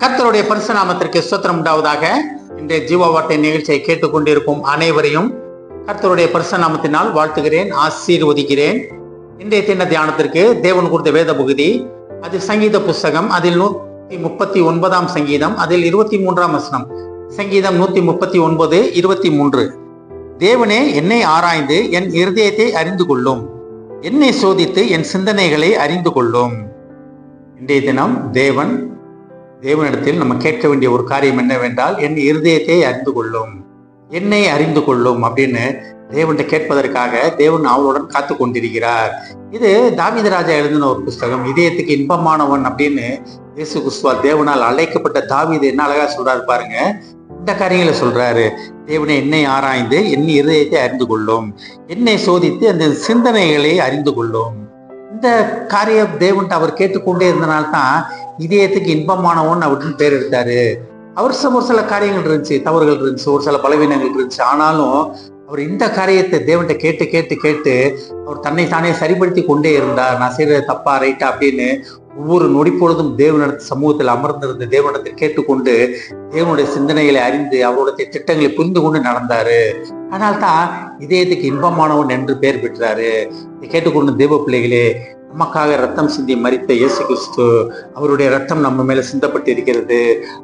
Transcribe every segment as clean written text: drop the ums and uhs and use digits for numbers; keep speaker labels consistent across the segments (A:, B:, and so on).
A: கர்த்தருடைய பரிசு நாமத்திற்கு ஸ்தோத்திரம் உண்டாவதாக. இன்றைய ஜீவ வார்த்தை நிகழ்ச்சியை கேட்டுக்கொண்டிருக்கும் அனைவரையும் கர்த்தருடைய பரிசு நாமத்தினால் வாழ்த்துகிறேன், ஆசீர்வதிக்கிறேன். இன்றைய தின தியானத்திற்கு தேவன் கொடுத்த வேத பகுதி, அது சங்கீத புஸ்தகம், அதில் 139 சங்கீதம், அதில் 23 வசனம். சங்கீதம் 139, 23. தேவனே, என்னை ஆராய்ந்து என் இருதயத்தை அறிந்து கொள்ளும், என்னை சோதித்து என் சிந்தனைகளை அறிந்து கொள்ளும். இன்றைய தினம் தேவனிடத்தில் நம்ம கேட்க வேண்டிய ஒரு காரியம் என்னவென்றால், என் இருதயத்தை அறிந்து கொள்ளும், என்னை அறிந்து கொள்ளும் அப்படின்னு தேவன்கிட்ட கேட்பதற்காக தேவன் அவளுடன் காத்து கொண்டிருக்கிறார். இது தாவீது ராஜா எழுதின ஒரு புஸ்தகம். இதயத்துக்கு இன்பமானவன் அப்படின்னு இயேசு கிறிஸ்துவால் தேவனால் அழைக்கப்பட்ட தாவீது என்ன அழகா சொல்றாரு பாருங்க. இந்த காரியங்களை சொல்றாரு, தேவனை என்னை ஆராய்ந்து என் இருதயத்தை அறிந்து கொள்ளும், என்னை சோதித்து அந்த சிந்தனைகளை அறிந்து கொள்ளும். இந்த காரியம் தேவன்ட்டு அவர் கேட்டுக்கொண்டே இருந்தனால்தான் இதயத்துக்கு இன்பமானவன் அப்படின்னு பேர் எடுத்தாரு. அவர் ஒரு சில காரியங்கள் இருந்துச்சு, தவறுகள் இருந்துச்சு, ஒரு சில பலவீனங்கள் இருந்துச்சு. ஆனாலும் அவர் இந்த காரியத்தை தேவன்கிட்ட கேட்டு கேட்டு கேட்டு அவர் தன்னை தானே சரிப்படுத்தி கொண்டே இருந்தார். நான் செய்யறது தப்பா ரைட்டா அப்படின்னு ஒவ்வொரு நொடி பொழுதும் தேவனிடத்து சமூகத்தில் அமர்ந்திருந்து தேவனிடத்தை கேட்டுக்கொண்டு தேவனுடைய சிந்தனைகளை அறிந்து அவருடைய திட்டங்களை புரிந்து கொண்டு நடந்தாரு. அதனால்தான் இதயத்துக்கு இன்பமானவன் என்று பெயர் பெற்றாரு. இதை கேட்டுக்கொண்டு தேவ பிள்ளைகளே, நமக்காக ரத்தம் சிந்தி மரித்த இயேசு கிறிஸ்து, அவருடைய ரத்தம் நம்ம மேல சிந்தப்பட்டு இருக்கிறது.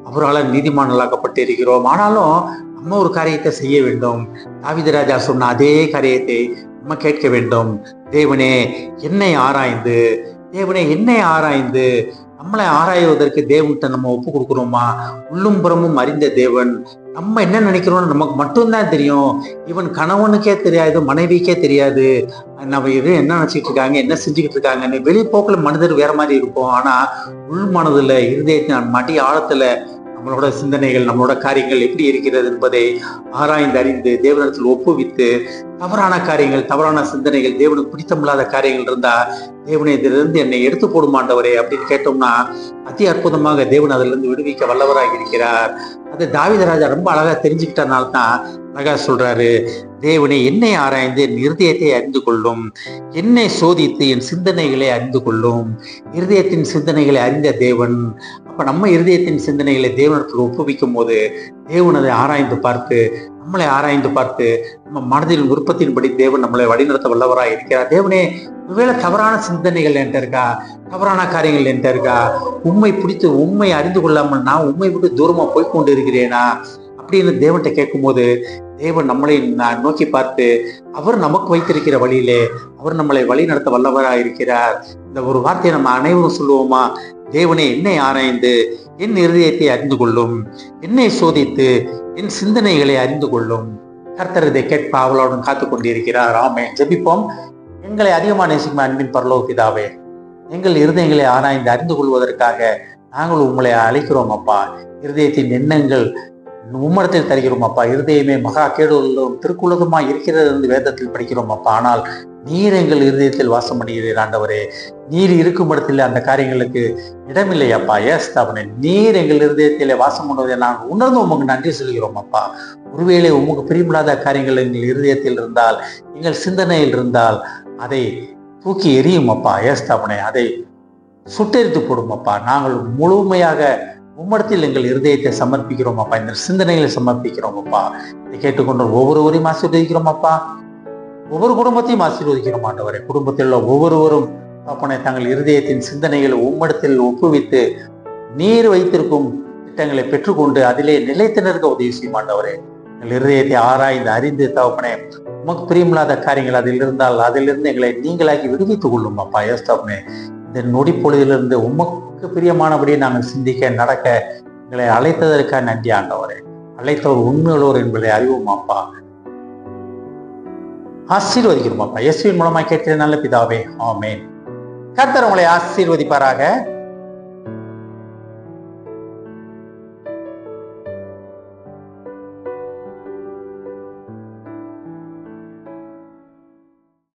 A: அவரால் நீதிமான்களாக்கப்பட்டு இருக்கிறோம். ஆனாலும் நம்ம ஒரு காரியத்தை செய்ய வேண்டும். தாவீது ராஜா சொன்ன அதே காரியத்தை நம்ம கேட்க வேண்டும். தேவனே என்னை ஆராய்ந்து, தேவனே என்னை ஆராய்ந்து. நம்மளை ஆராய்வதற்கு தேவன்கிட்ட நம்ம ஒப்பு கொடுக்குறோமா? உள்ளும் புறமும் அறிந்த தேவன். நம்ம என்ன நினைக்கிறோம்னு நமக்கு மட்டும்தான் தெரியும். இவன் கணவனுக்கே தெரியாது, மனைவிக்கே தெரியாது. நம்ம என்ன நினைச்சிட்டு இருக்காங்க, என்ன செஞ்சுக்கிட்டு இருக்காங்கன்னு. வெளிப்போக்கில் மனிதர் வேற மாதிரி இருப்போம். ஆனா உள் மனதுல, இருதயத்தின் மடி ஆழத்துல நம்மளோட சிந்தனைகள், நம்மளோட காரியங்கள் எப்படி இருக்கிறது என்பதை ஆராய்ந்து அறிந்து தேவனிடத்தில் ஒப்புவித்து, தவறான காரியங்கள், தவறான சிந்தனைகள், தேவனுக்கு பிடித்தமில்லாத காரியங்கள் இருந்தா, தேவனை இதிலிருந்து என்னை எடுத்து போடுமாண்டவரே அப்படின்னு கேட்டோம்னா அதி அற்புதமாக தேவன் அதிலிருந்து விடுவிக்க வல்லவராக இருக்கிறார். அது தாவீது ராஜா ரொம்ப அழகா தெரிஞ்சுக்கிட்டனால்தான் அழகா சொல்றாரு, தேவனை என்னை ஆராய்ந்து என் இருதயத்தை அறிந்து கொள்ளும், என்னை சோதித்து என் சிந்தனைகளை அறிந்து கொள்ளும். இருதயத்தின் சிந்தனைகளை அறிந்த தேவன். அப்ப நம்ம இருதயத்தின் சிந்தனைகளை தேவனிடத்தில் ஒப்புவிக்கும் போது தேவன் அதை ஆராய்ந்து பார்த்து, நம்மளை ஆராய்ந்து பார்த்து, நம்ம மனதின் விருப்பத்தின்படி தேவன் நம்மளை வழிநடத்த வல்லவராக இருக்கிறார். தேவனே, ஒருவேளை தவறான சிந்தனைகள் என்கிட்ட இருக்கா, தவறான காரியங்கள் என்கிட்ட இருக்கா, உண்மை பிடித்து உண்மை அறிந்து கொள்ளாமல் நான் உண்மை விட்டு தூரமா போய்கொண்டு இருக்கிறேனா அப்படின்னு தேவன்கிட்ட கேட்கும்போது தேவன் நம்மளை நோக்கி பார்த்து அவர் நமக்கு வைத்திருக்கிற வழியிலே அவர் நம்மளை வழி நடத்த வல்லவராக இருக்கிறார். இந்த ஒரு வார்த்தையை நம்ம அனைவரும் சொல்லுவோமா? தேவனே என்னை ஆராய்ந்து என் இருதயத்தை அறிந்து கொள்ளும், என்னை சோதித்து என் சிந்தனைகளை அறிந்து கொள்ளும். கர்த்தர் இதை கேட்ப அவளுடன் காத்து கொண்டிருக்கிறார். ஆமென். ஜெபிப்போம். எங்களை அதிகமாக நேசிக்கும் அன்பின் பரலோக பிதாவே, எங்கள் இருதயங்களை ஆராய்ந்து அறிந்து கொள்வதற்காக நாங்கள் உங்களை அழைக்கிறோம் அப்பா. இருதயத்தின் எண்ணங்கள் உம்மடத்தில் தருகிறோம் அப்பா. இருதயமே மகா கேடுள்ளதும் திருக்குள்ளதுமாய் இருக்கிறது என்று வேதத்தில் படிக்கிறோம் அப்பா. ஆனால் நீர் எங்கள் இருதயத்தில் வாசம் பண்ணுகிறீர் ஆண்டவரே. நீர் இருக்கும் இடத்தில் அந்த காரியங்களுக்கு இடமில்லை அப்பா. ஏஸ்தாபனே, நீர் எங்கள் இருதயத்திலே வாசம் பண்ணுவதை நாங்கள் உணர்ந்து உமக்கு நன்றி சொல்கிறோம் அப்பா. ஒருவேளை உமக்கு பிரியமில்லாத காரியங்கள் எங்கள் இருதயத்தில் இருந்தால், எங்கள் சிந்தனையில் இருந்தால் அதை தூக்கி எரியும் அப்பா. ஏஸ்தாபனே, அதை சுட்டெரித்து போடும் அப்பா. நாங்கள் முழுமையாக உம்மிடத்தில் எங்கள் இருதயத்தை சமர்ப்பிக்கிறோம் அப்பா. இந்த சிந்தனைகளை சமர்ப்பிக்கிறோம் அப்பா. இதை கேட்டுக்கொண்டு ஒவ்வொருவரையும் ஆசீர்வதிக்கிறோம் அப்பா. ஒவ்வொரு குடும்பத்தையும் ஆசீர்வதிக்கிறோம் ஆண்டவரே. குடும்பத்தில் உள்ள ஒவ்வொருவரும் அப்பனை தங்கள் இருதயத்தின் சிந்தனைகளை உம்மிடத்தில் ஒப்புவித்து நீர் வைத்திருக்கும் திட்டங்களை பெற்றுக்கொண்டு அதிலே நிலைத்து நிற்க உதவி செய்யும் ஆண்டவரே. எங்கள் இருதயத்தை ஆராய்ந்து அறிந்து தகப்பனே, உமக்கு பிரியமில்லாத காரியங்கள் அதில் இருந்தால் அதிலிருந்து எங்களை நீங்களாக்கி விடுவித்துக் கொள்ளும் அப்பா. ஏஸ்தாபனே, இந்த நொடி பொழுதிலிருந்து உமக்கு பிரியமானபடியே நாங்கள் சிந்திக்க நடக்க எங்களை அழைத்ததற்காக நன்றி ஆண்டவரே. அழைத்தவர் உண்மையுள்ளவர் என்பதை அறிவோம் அப்பா. ஆசீர்வதிக்கிறோம் அப்பா. இயேசுவின் மூலமாக கேட்கிற நல்ல பிதாவே, ஆமென். கர்த்தர் உங்களை ஆசீர்வதிப்பாராக.